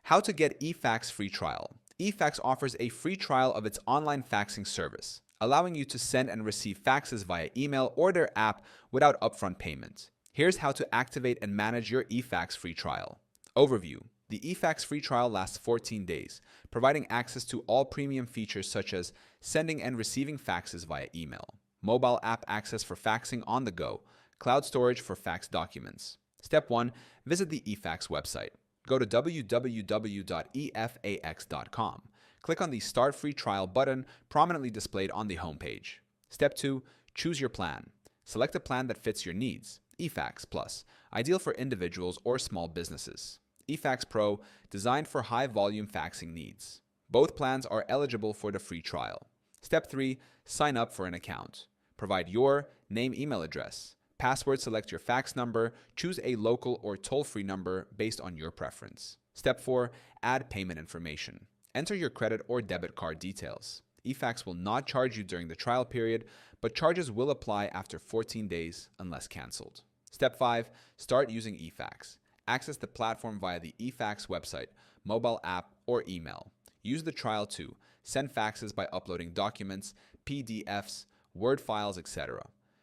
How to get eFax free trial. eFax offers a free trial of its online faxing service, allowing you to send and receive faxes via email or their app without upfront payment. Here's how to activate and manage your eFax free trial. Overview. The eFax free trial lasts 14 days, providing access to all premium features such as sending and receiving faxes via email, mobile app access for faxing on the go, cloud storage for fax documents. Step 1. Visit the eFax website. Go to www.efax.com. Click on the Start Free Trial button prominently displayed on the homepage. Step 2. Choose your plan. Select a plan that fits your needs. eFax Plus, ideal for individuals or small businesses. eFax Pro, designed for high-volume faxing needs. Both plans are eligible for the free trial. Step 3. Sign up for an account. Provide your name, email address. Password, select your fax number, choose a local or toll-free number based on your preference. Step 4. Add payment information. Enter your credit or debit card details. eFax will not charge you during the trial period, but charges will apply after 14 days unless canceled. Step 5. Start using eFax. Access the platform via the eFax website, mobile app, or email. Use the trial to send faxes by uploading documents, PDFs, Word files, etc.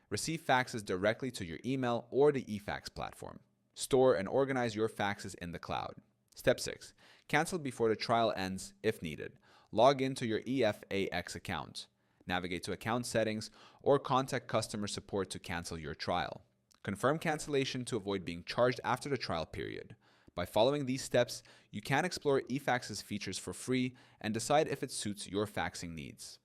Receive faxes directly to your email or the eFax platform. Store and organize your faxes in the cloud. Step 6. Cancel before the trial ends if needed. Log into your eFax account. Navigate to account settings or contact customer support to cancel your trial. Confirm cancellation to avoid being charged after the trial period. By following these steps, you can explore eFax's features for free and decide if it suits your faxing needs.